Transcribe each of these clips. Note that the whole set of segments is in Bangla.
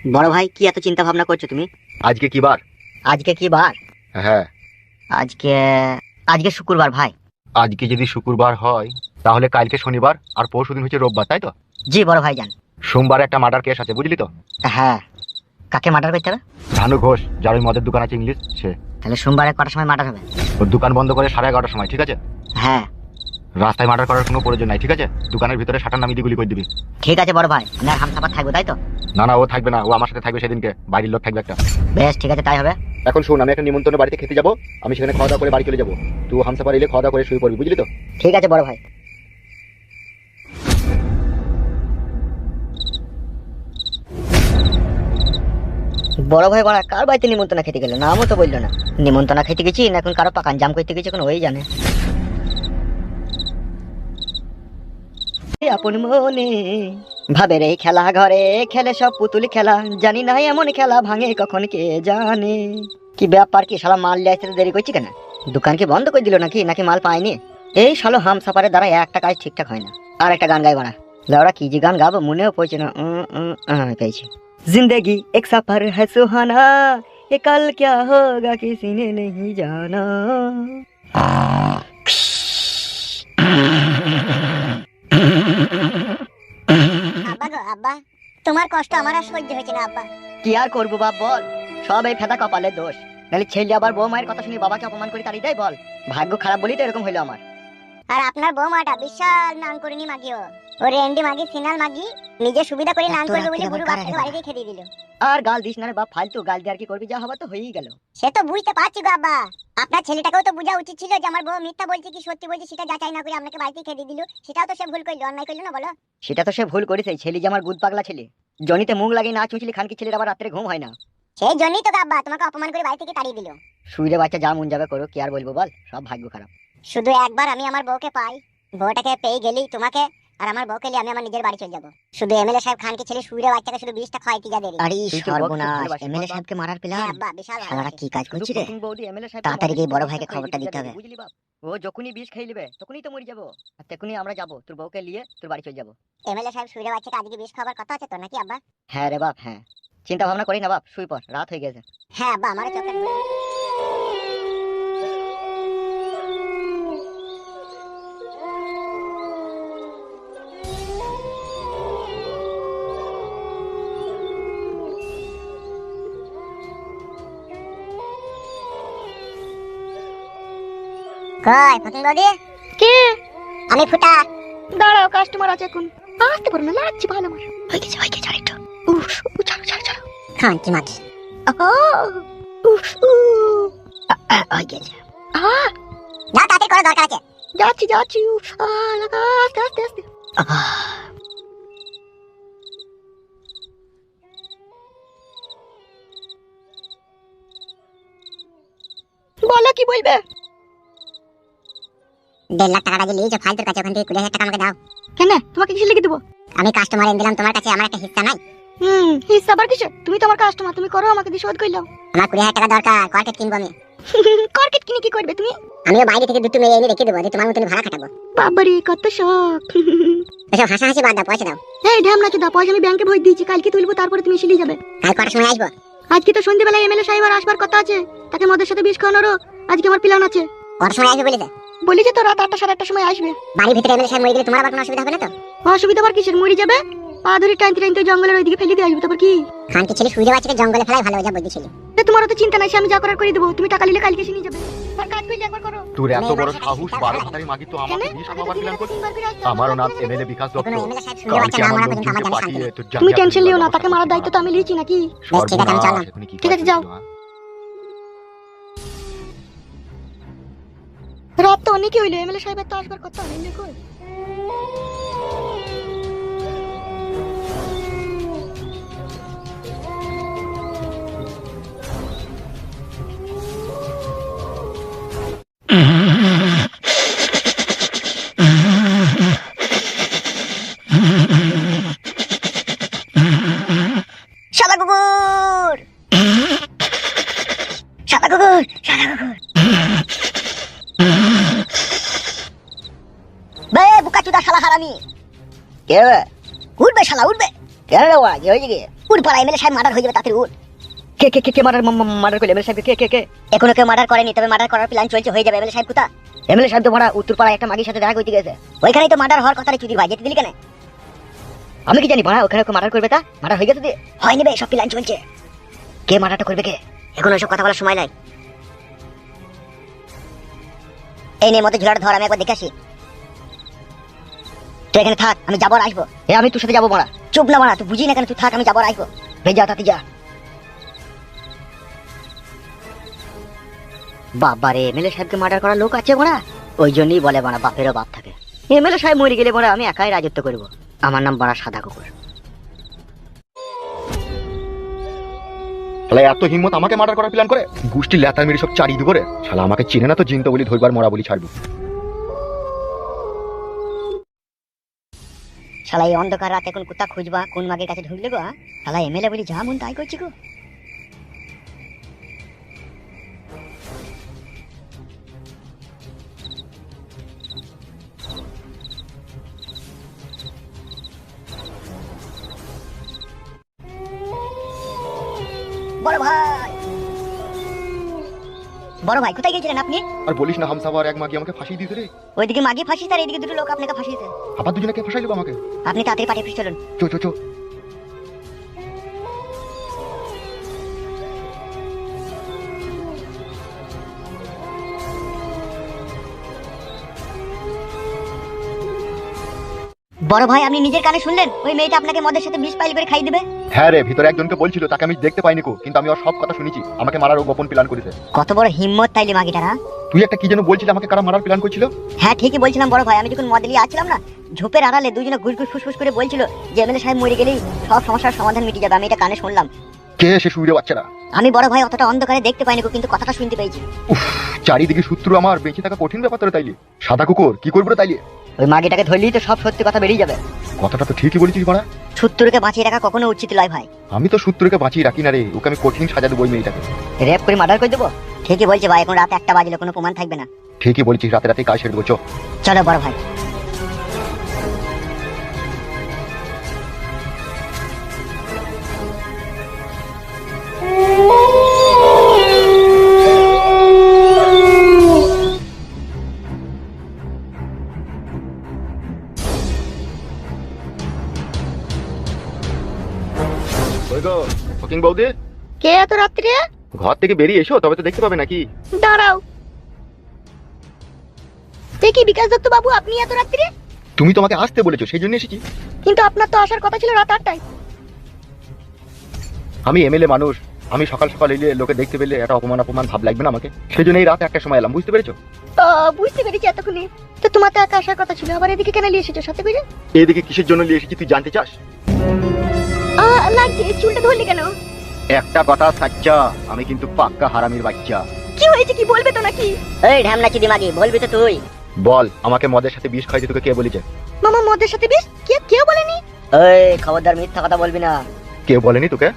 বড় ভাই কি এত চিন্তা ভাবনা করছো তুমি? আজকে কি বার? আজকে কি বার? হ্যাঁ, আজকে আজকে শুক্রবার ভাই। আজকে যদি শুক্রবার হয় তাহলে কালকে শনিবার আর পরশুদিন হচ্ছে রোববার, তাই তো? জি বড় ভাই জান। সোমবারে একটা মার্ডার কেস আছে, বুঝলি তো? হ্যাঁ, কাকে মার্ডার করতে হবে? ধানু ঘোষ, যার ওই মদের দোকান আছে ইংলিশ, সে। তাহলে সোমবারে কটার সময় মার্ডার হবে? ওর দোকান বন্ধ করে 11:30টার সময়, ঠিক আছে? হ্যাঁ রাস্তায় মার্ডার করার কোনো প্রয়োজন নাই, ঠিক আছে? দোকানের ভিতরে শাটার নামিয়ে দিয়ে গুলি করে দিবি। ঠিক আছে বড় ভাই, আমি আর হামসাফার থাকবো তাই তো? না না, ও থাকবে না, ও আমার সাথে থাকবে সেদিনকে, বাড়ির লোক থাকবে একটা। বেশ ঠিক আছে তাই হবে। এখন শোন, আমি একটা নিমন্ত্রণ বাড়িতে খেতে যাবো, আমি সেখানে খাওয়া দাওয়া করে বাড়ি চলে যাবো। তুই হামসাফার এলে খাওয়া দাওয়া করে শুয়ে পড়বি, বুঝলি তো? ঠিক আছে বড় ভাই। বড় ভাই বড়া কার বাড়িতে নিমন্ত্রণ খেতে গেল? নামও তো বললো না। নিমন্ত্রণ খেতে গেছি না এখন কারো পাকান জাম করতে গেছি, এখন ওই জানে। আপন মনে ভাবে রে খেলা ঘরে খেলে সব পুতুল খেলা, জানি না এমন খেলা ভাঙে কখন কে জানে। কি ব্যাপার, কি শালা মাল লিয়ে আসতে দেরি করছি কেন? দোকান কি বন্ধ করে দিল নাকি নাকি মাল পাইনি? এই শালো হামসাফারের দ্বারা একটা কাজ ঠিকঠাক হয় না। আর একটা গান গাই বাড়া, লাউড়া কি যে গান গাবো মনেও পড়ছে না। পেয়েছি। जिंदगी एक सफर है सुहाना, ये कल क्या होगा किसी ने नहीं जाना। আব্বা গো আব্বা, তোমার কষ্ট আমার আর সহ্য হচ্ছে না আব্বা। কি আর করবো বাপ বল, সব এই ফেদা কপালের দোষ। নাহলে ছেলে আবার বউ মায়ের কথা শুনি বাবাকে অপমান করে তাড়িয়ে দেয় বল? ভাগ্য খারাপ বলি তো এরকম হইলো আমার। আর আপনার বৌমাটা বিশাল নাং করিনি মাগিও, ও রেন্ডি মাগি সিনাল মাগি, নিজে সুবিধা করে নাং করবে বলে গুরু বাপকে বাড়ি দিয়ে খেতে দিল। আর গাল দিস না রে বাপ, ফালতু গাল দিয়ে আর কি করবি, যা হবার তো হয়েই গেল। সে তো বুঝতে পারছি গো আব্বা, আপনার ছেলেটাকেও তো বোঝা উচিত ছিল যে আমার বউ মিথ্যা বলছে কি সত্যি বলছে সেটা যাচাই না করে আপনাকে বাড়িতে খেতে দিল। সেটাও তো সে ভুল করলো, অন্যায় করলো না বলো? সেটা তো সে ভুল করেছে, ছেলে যে আমার গুদ পাগলা ছেলে। জনিতে মুখ লাগিয়ে না চুঁচলি খানকি ছেলের আবার রাত্রে ঘুম হয় না। সেই জন্যই তো গো আব্বা তোমাকে অপমান করে বাড়ি থেকে তাড়িয়ে দিল। শুইরে বাচ্চা যা মন যাবে করো, কি আর বলবো বল, সব ভাগ্য খারাপ। শুধু একবার আমি আমার বউকে পাই, বউটাকে পেয়ে গেলেই তোমাকে আর আমার বউকে নিয়ে আমি আমার নিজের বাড়ি চলে যাবো। শুধু এমএলএ সাহেব খানকে ছেলে শুইরে বাচ্চাকে শুধু 20টা খাওয়াইতে যা দেরি। আরে সর্বনাশ, এমএলএ সাহেবকে মারার হ্যাঁ প্ল্যান। আব্বা বিশাল শালারা কি কাজ করছে রে? তাড়াতাড়ি তাড়াতাড়ি গিয়ে গিয়ে বড় ভাইকে খবরটা দিতে হবে। ও যখনই বিষ খেয়ে নেবে তখনই তো মরে যাবো, আর তখনই আমরা যাবো তোর বউকে নিয়ে তোর বাড়ি চলে যাবো। এমএলএ সাহেব শুইরে বাচ্চাকে আজকে বিষ খাবার কথা আছে তো নাকি আব্বা? হ্যাঁ রে বাপ হ্যাঁ, চিন্তা ভাবনা করি না বাপ, শুই পড়, রাত হয়ে গেছে। হ্যাঁ আব্বা আমার চোখে কই ফকিং বৌদি? কে? আমি ফুটা। দাঁড়াও, কাস্টমার আছে এখন, আসতে পারো না, লাগছে ভালো আমার। হয়ে গেছে আরেকটু। উফ ছাড়ো ছাড়ো ছাড়ো। খানকি মাগি উফ হয়ে গেছে। না তাড়াতাড়ি করা দরকার আছে। যাচ্ছি যাচ্ছি। লাগা আস্তে আস্তে আস্তে। বলো কি বলবে? 1.5 লাখ টাকা দিয়ে যে ফাইলটার কাছে ওখান থেকে 20,000 টাকা আমাকে দাও। কেন তোমাকে কিছু লিখে দেবো? আমি কাস্টমার এনে দিলাম তোমার কাছে, আমার একটা হিস্সা নাই? হিসাব আবার কিছু? তুমি তো আমার কাস্টমার, তুমি করো, আমাকে দিয়ে শোধ কইলাও। আমার 20,000 টাকা দরকার, কর্কেট কিনবো আমি। কর্কেট কিনে কি করবে তুমি? আমিও বাইরে থেকে দুটো মেয়ে এনে রেখে দেবো, তোমার মতন ভাড়া খাটাবো। বাবারে কত শখ। এসব হাসাহাসি বাদ দাও, পয়সা দাও। এই ঢ্যামনা চোদা, পয়সা আমি ব্যাংকে ভরে দিয়েছি, কালকে তুলবো, তারপরে তুমি এসে নিয়ে যাবে। কাল কটার সময় আসবো? আজকে তো সন্ধ্যেবেলায় এমএলএ সাহেব আর আসবার কথা আছে, তাকে মদের সাথে বিষ খাওয়ানোরও আজকে আমার প্ল্যান আছে। কটার সময় আসবে বলেছে? বলেছে তো রাত 8টা 8:30টার সময় আসবে। বাড়ির ভিতরে এমএলএ সাহেব মরে গেলে তোমার আবার কোনো অসুবিধা হবে না তো? অসুবিধা আবার কিসের? মরে যাবে, পা ধরে টানতে টানতে জঙ্গলের ওইদিকে ফেলে দিয়ে আসবে, তারপর কি? খানকি ছেলে শুইরে বাচ্চাকে জঙ্গলে ফেলাই ভালো, যা বুঝেছিলি। তোমার তো চিন্তা নাই, সে আমি যা করার করে দেবো, তুমি টাকা নিলে কালকে এসে নিয়ে যাবে। আর কাজ করলে একবার করো। তোর এত বড় সাহস, 12 ভাতারি মাগি তো আমাকে বিষ খাওয়াবার প্ল্যান করছিস? আমারও নাম এমএলএ বিকাশ দত্ত। কোনো এমএলএ সাহেব শুইরে বাচ্চা না মারা পর্যন্ত আমার জানা শান্তি নেই। তুমি টেনশন লিও না, তাকে মারার দায়িত্ব তো আমি লিয়েছি নাকি? বেশ, ঠিক আছে, আমি চললাম। ঠিক আছে, যাও। রাত তো অনেকই হইলো, এমএলএ সাহেবের তো আসবার কথা হইলো কই? শালা কুকুর, শালা কুকুর, শালা কুকুর। বে বুকাচুদা শালা হারামি। কে রে? উঠবে শালা উঠবে। কেন রে ওরা, কি হয়েছে কি? উঠ পালা, এমএলএ সাহেব মার্ডার হয়ে যাবে, তাড়াতাড়ি উঠ। কে কে কে কে মার্ডার করলে এমএলএ সাহেব? কে? এখনো কেউ মার্ডার করেনি, তবে মার্ডার করার প্ল্যান চলছে, হয়ে যাবে। এমএলএ সাহেব কোথা? এমএলএ সাহেব তো মারা উত্তরপাড়ায় একটা মাগির সাথে দেখা করতে গেছে। ওইখানেই তো মার্ডার হওয়ার কথা রে চুদির ভাই, যেতে দিলি কেন? আমি কি জানি মারা ওখানে ওকে মার্ডার করবে, তা মার্ডার হয়ে গেছে দিয়ে হয় নেবে, সব প্ল্যান চলছে। কে মার্ডারটা করবে কে? এখন ওইসব কথা বলার সময় নাই। এই নে মতো ঝোলাটা ধর, আমি একবার দেখে আসি। তুই এখানে থাক, আমি যাবো আর আসবো। আমি তোর সাথে যাবো মারা। চুপ না মারা, তুই বুঝি না কেন, তুই থাক, আমি যাবো আর আসবো। যা তাতে যা। বাবারে, এমএলএ সাহেবকে মার্ডার করার লোক আছে মারা। ওই জন্যই বলে মারা বাপেরও বাপ থাকে। এমএলএ সাহেব মরে গেলে মারা আমি একাই রাজত্ব করবো। আমার নাম মারা সাদা কুকুর। তাহলে এত হিম্মত আমাকে মার্ডার করার প্ল্যান করে? গুষ্টি লেতার মেরে সব চারি দিব রে। শালা আমাকে চিনে না তো জিনতো বলি ধরবার মরা বলি ছাড়বো। শালা এই অন্ধকার রাত এখন কোথা খুঁজবা, কোন মাগের কাছে ঢুকলে গো? শালা এমএলএ বলি যা মন তাই করছি গো। বড় ভাই, বড় ভাই কোথায় গেছিলেন আপনি? আর বলিস না, হামসাফার এক মাগি আমাকে ফাঁসি দিয়েছে রে। ওইদিকে মাগি ফাঁসিছে আর এইদিকে দুটো লোক আপনাকে ফাঁসিয়েছে। আবার দুজনে কে ফাঁসাইলো আমাকে? আপনি তাড়াতাড়ি পাঠিয়ে ফিরে চলুন। চো। বড় ভাই, আপনি নিজের কানে শুনলেন ওই মেয়েটা আপনাকে মদের সাথে বিষ পাইল করে খাই দিবে? হ্যাঁ রে, ভিতরে একজনকে বলছিল, তাকে আমি দেখতে পাইনি কো, কিন্তু আমি ওর সব কথা শুনেছি। আমাকে মারার ও গোপন প্ল্যান করেছে। কত বড় হিম্মত তাইলে মাগিটারা। তুই একটা কি যেন বলছিলি, আমাকে কারা মারার প্ল্যান করছিল? হ্যাঁ ঠিকই বলছিলাম বড় ভাই, আমি যখন মদ নিয়ে আসছিলাম না, ঝোপের আড়ালে দুজনে গুস ফুসফুস করে বলছিল যে এমএলএ সাহেব মরে গেলেই সব সমস্যার সমাধান মিটে যাবে। আমি এটা কানে শুনলাম। কে সে সুরে বাচ্চারা? আমি বড় ভাই অতটা অন্ধকারে দেখতে পাইনি গো, কিন্তু কথাটা শুনতে পেয়েছি। উফ, চারিদিকে শত্রু, আমার বেঁচে থাকা কঠিন ব্যাপার তোরা তাইলে। সাদা কুকুর কি করবো রে তাইলে? ওই মাগিটাকে ধরলেই তো সব সত্যি কথা বেরিয়ে যাবে। কথাটা তো ঠিকই বলেছিস মারা। শত্রুকে বাঁচিয়ে রাখা কখনো উচিত নয় ভাই। আমি তো শত্রুকে বাঁচিয়ে রাখি না রে, ওকে আমি কঠিন সাজা দেবো ওই মেয়েটাকে। রেপ করে মার্ডার করে দেবো। ঠিকই বলছে ভাই, এখন রাত 1টা বাজলে কোনো প্রমাণ থাকবে না। ঠিকই বলছিস, রাতে রাতে কাজ সেরে দেবো। চো। চলো বড় ভাই। ওই গো ফকিং বৌদি, কে এত রাত্রে? ঘর থেকে বেরিয়ে এসো, তবে তো দেখতে পাবে নাকি। দাঁড়াও, দেখি বিকাশ দত্ত বাবু, আপনি এত রাত্রে? তুমি তোমাকে আসতে বলেছো, সেই জন্য এসেছি। কিন্তু আপনার তো আসার কথা ছিল রাত 8টায়। আমি এমএলএ মানুষ, আমি সকাল সকাল এলে লোকে দেখতে পেলে একটা অপমান ভাব লাগবে না আমাকে? সেই জন্য এই রাত 1টার সময় এলাম, বুঝতে পেরেছো? বুঝতে পেরেছি এতক্ষণে। তো তোমার তো একা আসার কথা ছিল, আবার এদিকে কেন নিয়ে এসেছো সাথে করে? এদিকে কিসের জন্য নিয়ে এসেছি তুই জানতে চাস? লাগছে, চুলটা ধরলি কেন? একটা কথা সাচ্চা, আমি কিন্তু পাক্কা হারামির বাচ্চা। কি হয়েছে, কি বলবে তো নাকি? এই ঢ্যামনা চিদি মাগি, বলবি তো তুই। বল, আমাকে মদের সাথে বিষ খাইতে তোকে কে বলেছে? মামা মদের সাথে বিষ? কেউ বলেনি। এই খবরদার মিথ্যা কথা বলবি না। কে বলেনি তোকে?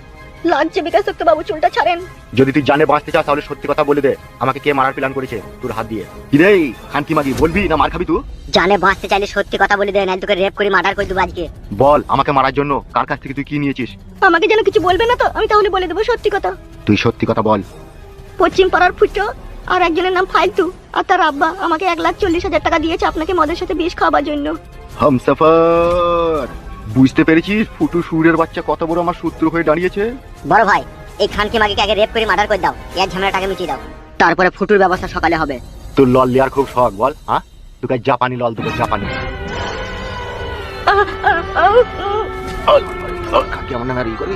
লাগছে বিকাশ দত্ত বাবু, চুলটা ছাড়েন। যদি তুই জানে বাঁচতে চাস তাহলে সত্যি কথা বলে দে, আমাকে কে মারার প্ল্যান করেছে তোর হাত দিয়ে। কি রে খানকি মাগি, বলবি না মার খাবি তুই? জানে বাঁচতে চাইলে সত্যি কথা বলে দে, নাহলে তোকে রেপ করে মার্ডার করে দেবো আজকে। বল, আমাকে মারার জন্য কার কাছ থেকে তুই কি নিয়েছিস? আমাকে যেন কিছু বলবে না তো, আমি তাহলে বলে দেবো সত্যি কথা। তুই সত্যি কথা বল। পশ্চিম পাড়ার ফুটো আর একজনের নাম ফালতু, আর তার আব্বা আমাকে 1,40,000 টাকা দিয়েছে আপনাকে মদের সাথে বিষ খাওয়ার জন্য। হামসাফার, বুঝতে পেরেছিস ফুটু সুরের বাচ্চা কত বড় আমার শত্রু হয়ে দাঁড়িয়েছে? বড় ভাই, এই খানকে মাগিকে আগে রেপ করে মার্ডার করে দাও, এর ঝামেলাটাকে মিটিয়ে দাও। তারপরে ফুটুর ব্যবস্থা সকালে হবে। তোর লল লিয়ার খুব শখ বল, হ্যাঁ? তোকে জাপানি লল দেবো, জাপানি। কেমন নারী করি?